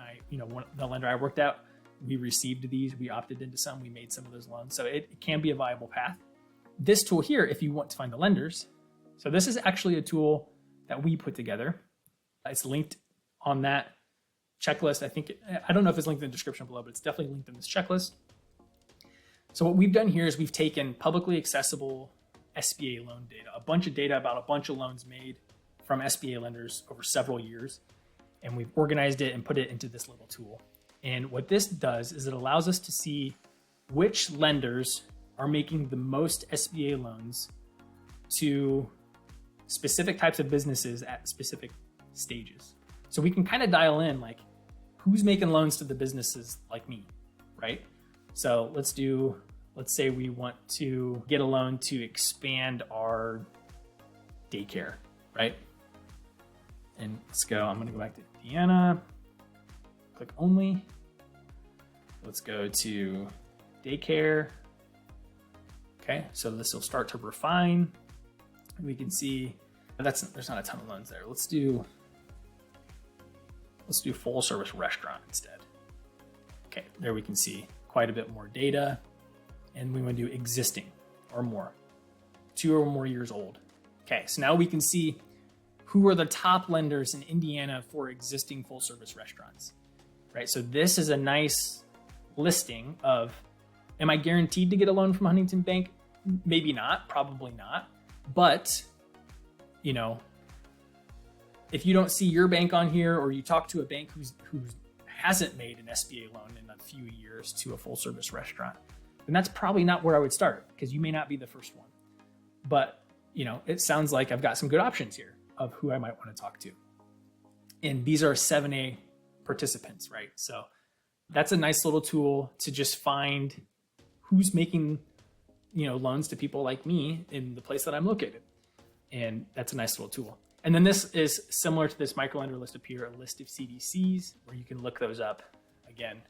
the lender I worked at, we received these, we opted into some, we made some of those loans. So it can be a viable path. This tool here, if you want to find the lenders, so this is actually a tool that we put together. It's linked on that checklist. I don't know if it's linked in the description below, but it's definitely linked in this checklist. So what we've done here is we've taken publicly accessible SBA loan data, a bunch of data about a bunch of loans made from SBA lenders over several years, and we've organized it and put it into this little tool. And what this does is it allows us to see which lenders are making the most SBA loans to specific types of businesses at specific stages. So we can kind of dial in who's making loans to the businesses like me, right? So let's say we want to get a loan to expand our daycare, right? And I'm gonna go back to Indiana, click only. Let's go to daycare. Okay, so this will start to refine. We can see there's not a ton of loans there. Let's do full service restaurant instead. Okay, there we can see quite a bit more data. and we want to do existing or more, 2 or more years old. Okay, so now we can see who are the top lenders in Indiana for existing full service restaurants, right? So this is a nice listing of, am I guaranteed to get a loan from Huntington Bank? Maybe not, probably not. But, you know, if you don't see your bank on here, or you talk to a bank who hasn't made an SBA loan in a few years to a full service restaurant, then that's probably not where I would start, because you may not be the first one. But, you know, it sounds like I've got some good options here of who I might want to talk to. And these are 7A participants, right? So that's a nice little tool to just find who's making, you know, loans to people like me in the place that I'm located. And that's a nice little tool. And then this is similar to this microlender list up here, a list of CDCs, where you can look those up, again,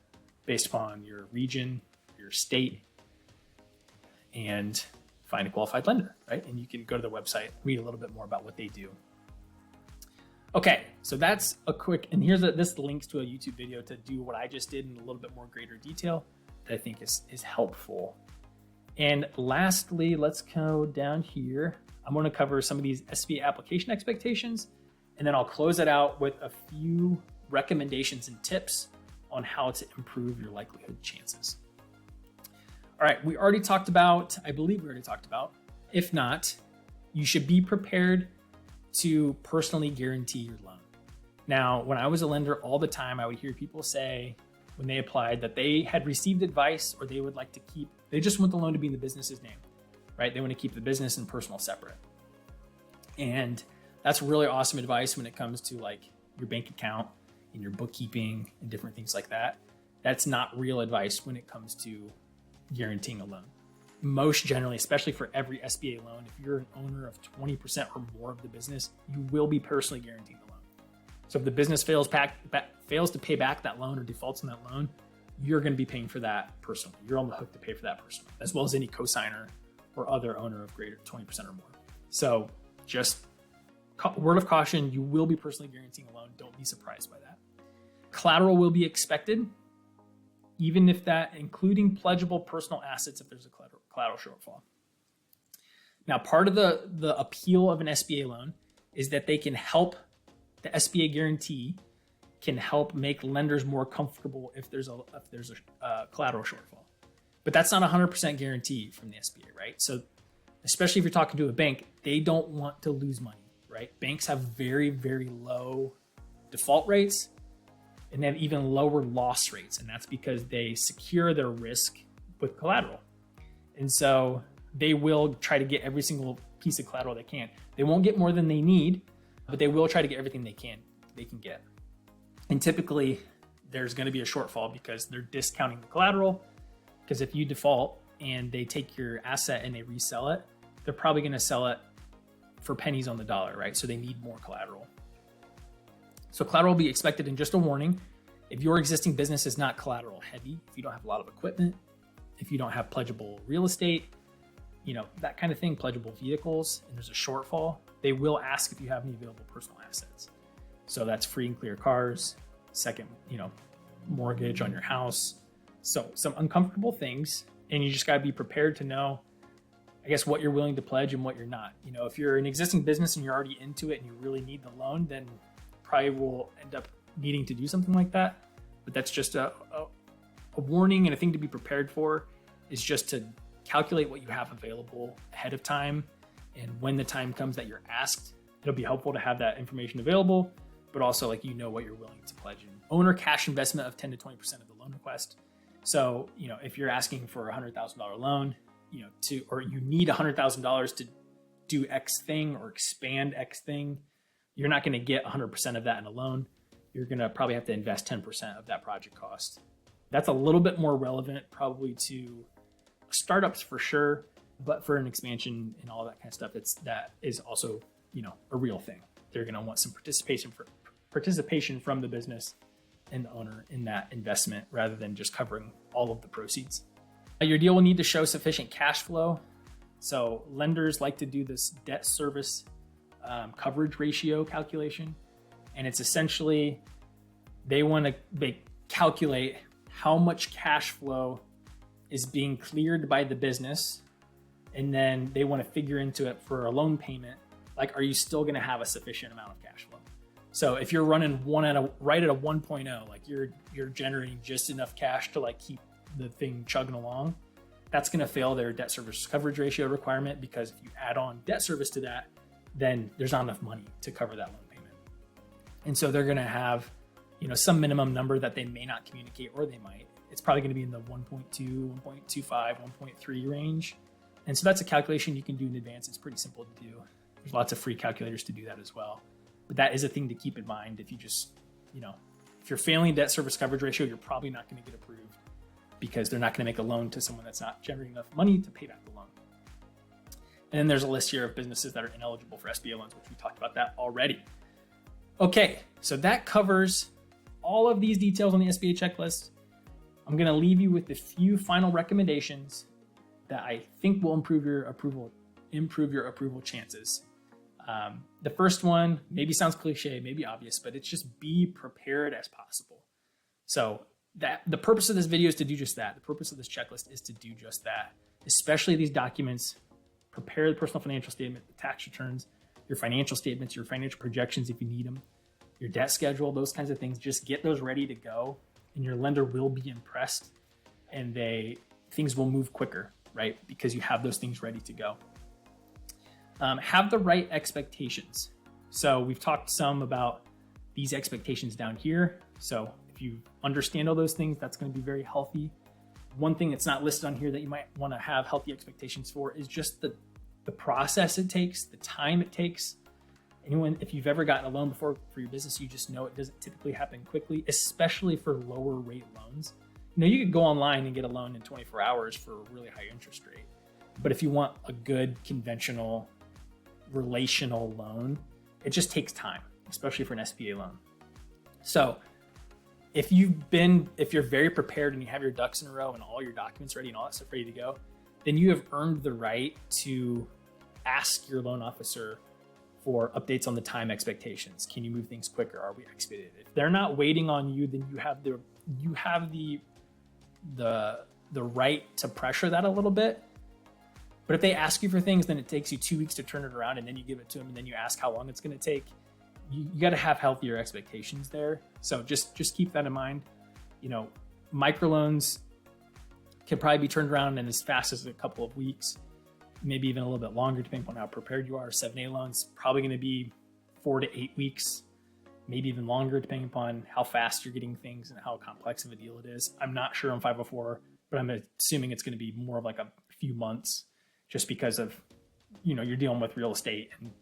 based upon your region, your state, and find a qualified lender, right? And you can go to their website, read a little bit more about what they do. Okay, so that's a quick, and this links to a YouTube video to do what I just did in a little bit more greater detail that I think is helpful. And lastly, let's go down here. I'm going to cover some of these SBA application expectations, and then I'll close it out with a few recommendations and tips on how to improve your likelihood chances. All right, I believe we already talked about, if not, you should be prepared to personally guarantee your loan. Now, when I was a lender, all the time, I would hear people say when they applied that they had received advice, or they would like to they just want the loan to be in the business's name, right? They want to keep the business and personal separate. And that's really awesome advice when it comes to like your bank account and your bookkeeping and different things like that. That's not real advice when it comes to guaranteeing a loan. Most generally, especially for every SBA loan, if you're an owner of 20% or more of the business, you will be personally guaranteeing the loan. So if the business fails to pay back that loan or defaults on that loan, you're going to be paying for that personally. You're on the hook to pay for that personally, as well as any cosigner or other owner of greater 20% or more. So just word of caution, you will be personally guaranteeing a loan. Don't be surprised by that. Collateral will be expected, even if that, including pledgeable personal assets if there's a collateral shortfall. Now, part of the appeal of an SBA loan is that they can help, the SBA guarantee can help make lenders more comfortable if there's a collateral shortfall. But that's not 100% guarantee from the SBA, right? So especially if you're talking to a bank, they don't want to lose money, right? Banks have very, very low default rates, and they have even lower loss rates. And that's because they secure their risk with collateral. And so they will try to get every single piece of collateral they can. They won't get more than they need, but they will try to get everything they can get. And typically there's going to be a shortfall because they're discounting the collateral. Because if you default and they take your asset and they resell it, they're probably going to sell it for pennies on the dollar, right? So they need more collateral. So collateral will be expected. And just a warning, if your existing business is not collateral heavy, if you don't have a lot of equipment, if you don't have pledgeable real estate, that kind of thing, pledgeable vehicles, and there's a shortfall, they will ask if you have any available personal assets. So that's free and clear cars, second, mortgage on your house. So some uncomfortable things, and you just got to be prepared to know, I guess, what you're willing to pledge and what you're not. If you're an existing business and you're already into it and you really need the loan, then probably will end up needing to do something like that. But that's just a warning, and a thing to be prepared for is just to calculate what you have available ahead of time. And when the time comes that you're asked, it'll be helpful to have that information available, but also what you're willing to pledge. And owner cash investment of 10 to 20% of the loan request. So, if you're asking for a $100,000 loan, or you need $100,000 to do X thing or expand X thing, you're not going to get 100% of that in a loan. You're going to probably have to invest 10% of that project cost. That's a little bit more relevant probably to startups for sure, but for an expansion and all that kind of stuff, that is also, a real thing. They're going to want some participation from the business and the owner in that investment rather than just covering all of the proceeds. Your deal will need to show sufficient cash flow. So lenders like to do this debt service coverage ratio calculation. And it's essentially, they calculate how much cash flow is being cleared by the business, and then they want to figure into it for a loan payment, like, are you still going to have a sufficient amount of cash flow? So if you're running right at a 1.0, like you're generating just enough cash to like keep the thing chugging along, that's going to fail their debt service coverage ratio requirement, because if you add on debt service to that, then there's not enough money to cover that loan payment. And so they're going to have, some minimum number that they may not communicate, or they might. It's probably going to be in the 1.2, 1.25, 1.3 range. And so that's a calculation you can do in advance. It's pretty simple to do. There's lots of free calculators to do that as well. But that is a thing to keep in mind. If you just, if you're failing debt service coverage ratio, you're probably not going to get approved, because they're not going to make a loan to someone that's not generating enough money to pay back the loan. And then there's a list here of businesses that are ineligible for SBA loans, which we talked about that already. Okay, so that covers all of these details on the SBA checklist. I'm going to leave you with a few final recommendations that I think will improve your approval chances. The first one maybe sounds cliche, maybe obvious, but it's just be prepared as possible. So that the purpose of this video is to do just that. The purpose of this checklist is to do just that, especially these documents. Prepare the personal financial statement, the tax returns, your financial statements, your financial projections if you need them, your debt schedule, those kinds of things. Just get those ready to go, and your lender will be impressed, and things will move quicker, right? Because you have those things ready to go. Have the right expectations. So we've talked some about these expectations down here. So if you understand all those things, that's going to be very healthy. One thing that's not listed on here that you might want to have healthy expectations for is just the process it takes, the time it takes. If you've ever gotten a loan before for your business, you just know it doesn't typically happen quickly, especially for lower rate loans. You could go online and get a loan in 24 hours for a really high interest rate. But if you want a good conventional relational loan, it just takes time, especially for an SBA loan. So if you're very prepared and you have your ducks in a row and all your documents ready and all that stuff ready to go, then you have earned the right to ask your loan officer for updates on the time expectations. Can you move things quicker? Are we expedited? If they're not waiting on you, then you have the right to pressure that a little bit. But if they ask you for things, then it takes you 2 weeks to turn it around, and then you give it to them, and then you ask how long it's going to take. You got to have healthier expectations there. So just keep that in mind. Microloans can probably be turned around in as fast as a couple of weeks, maybe even a little bit longer, depending on how prepared you are. 7A loans probably going to be 4 to 8 weeks, maybe even longer, depending upon how fast you're getting things and how complex of a deal it is. I'm not sure on 504, but I'm assuming it's going to be more of like a few months, just because of, you're dealing with real estate and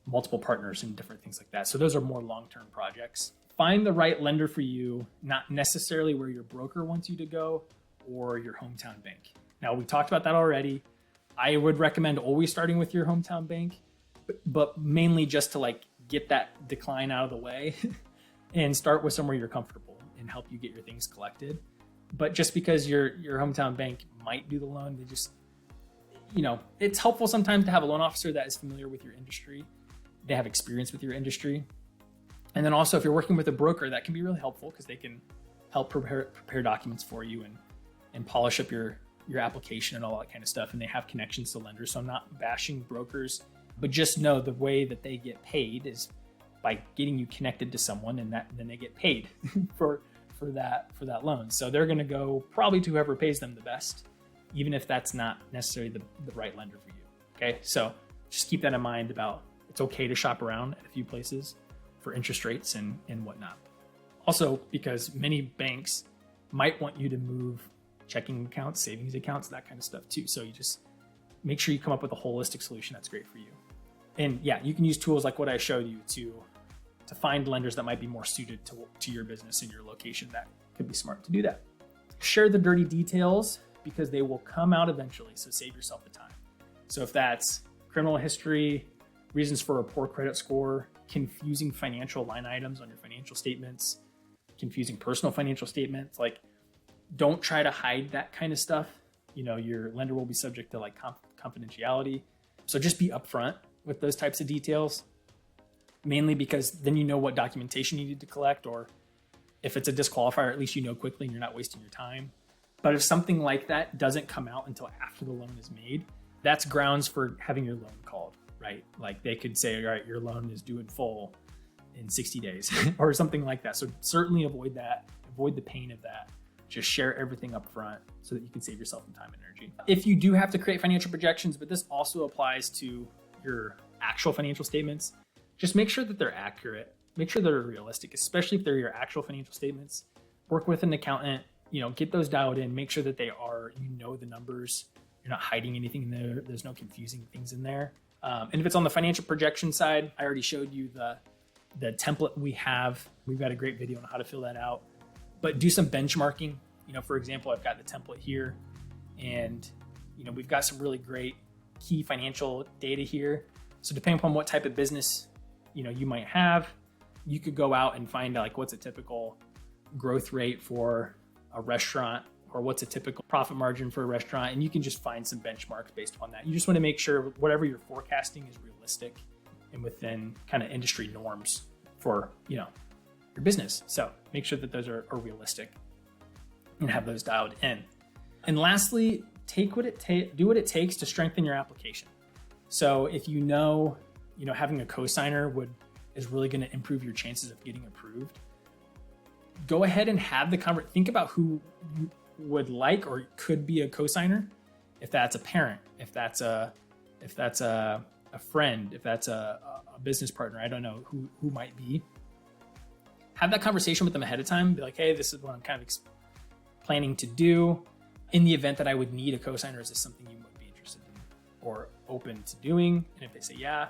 multiple partners and different things like that. So those are more long-term projects. Find the right lender for you, not necessarily where your broker wants you to go or your hometown bank. Now, we talked about that already. I would recommend always starting with your hometown bank, but mainly just to get that decline out of the way and start with somewhere you're comfortable and help you get your things collected. But just because your hometown bank might do the loan, they just, it's helpful sometimes to have a loan officer that is familiar with your industry. They have experience with your industry. And then also, if you're working with a broker, that can be really helpful, because they can help prepare documents for you and polish up your application and all that kind of stuff. And they have connections to lenders. So I'm not bashing brokers, but just know the way that they get paid is by getting you connected to someone, and then they get paid for that loan. So they're going to go probably to whoever pays them the best, even if that's not necessarily the right lender for you. Okay. So just keep that in mind about it's okay to shop around at a few places for interest rates and whatnot. Also, because many banks might want you to move checking accounts, savings accounts, that kind of stuff too. So you just make sure you come up with a holistic solution that's great for you. And yeah, you can use tools like what I showed you to find lenders that might be more suited to your business and your location. That could be smart to do that. Share the dirty details, because they will come out eventually. So save yourself the time. So if that's criminal history, reasons for a poor credit score, confusing financial line items on your financial statements, confusing personal financial statements, don't try to hide that kind of stuff. Your lender will be subject to confidentiality. So just be upfront with those types of details, mainly because then you know what documentation you need to collect, or if it's a disqualifier, at least you know quickly and you're not wasting your time. But if something like that doesn't come out until after the loan is made, that's grounds for having your loan called, right? Like they could say, all right, your loan is due in full in 60 days or something like that. So certainly avoid that, avoid the pain of that. Just share everything up front so that you can save yourself some time and energy. If you do have to create financial projections, but this also applies to your actual financial statements, just make sure that they're accurate. Make sure they're realistic, especially if they're your actual financial statements. Work with an accountant, get those dialed in, make sure that they are, the numbers, you're not hiding anything in there. There's no confusing things in there. And if it's on the financial projection side, I already showed you the template we have. We've got a great video on how to fill that out, but do some benchmarking. For example, I've got the template here and, we've got some really great key financial data here. So depending upon what type of business, you might have, you could go out and find like what's a typical growth rate for a restaurant or what's a typical profit margin for a restaurant. And you can just find some benchmarks based upon that. You just want to make sure whatever you're forecasting is realistic and within kind of industry norms for, your business. So make sure that those are realistic and have those dialed in. And lastly, do what it takes to strengthen your application. So if having a cosigner is really going to improve your chances of getting approved, go ahead and have the conversation. Think about who you would like or could be a cosigner. If that's a parent, if that's a friend, if that's a business partner, I don't know who might be. Have that conversation with them ahead of time. Be like, hey, this is what I'm kind of planning to do. In the event that I would need a cosigner, is this something you would be interested in or open to doing? And if they say, yeah,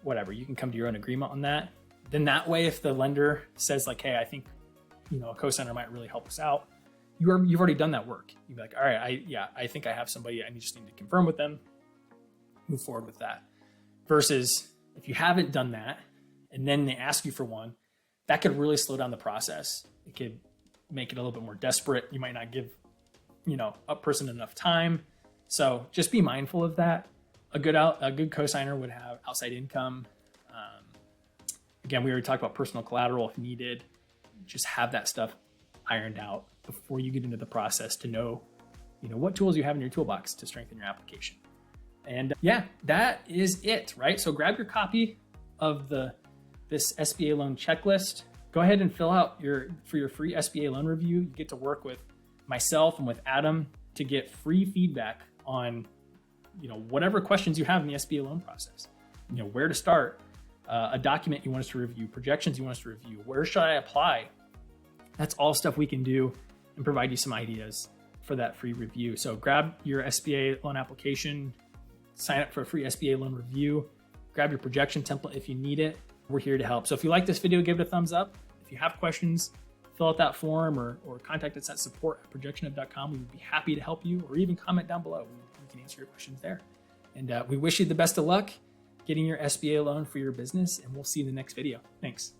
whatever, you can come to your own agreement on that. Then that way, if the lender says like, hey, I think, a cosigner might really help us out, you've already done that work. You'd be like, all right, I think I have somebody. I just need to confirm with them, move forward with that. Versus if you haven't done that and then they ask you for one, that could really slow down the process. It could make it a little bit more desperate. You might not give, a person enough time. So just be mindful of that. A good cosigner would have outside income. Again, we already talked about personal collateral if needed. Just have that stuff ironed out before you get into the process to know, what tools you have in your toolbox to strengthen your application. And that is it, right? So grab your copy of this SBA loan checklist. Go ahead and fill out for your free SBA loan review. You get to work with myself and with Adam to get free feedback on, whatever questions you have in the SBA loan process. Where to start, a document you want us to review, projections you want us to review, where should I apply? That's all stuff we can do and provide you some ideas for that free review. So grab your SBA loan application, sign up for a free SBA loan review, grab your projection template if you need it. We're here to help. So if you like this video, give it a thumbs up. If you have questions, fill out that form or contact us at support@ProjectionHub.com. We would be happy to help you, or even comment down below. We can answer your questions there. And we wish you the best of luck getting your SBA loan for your business, and we'll see you in the next video. Thanks.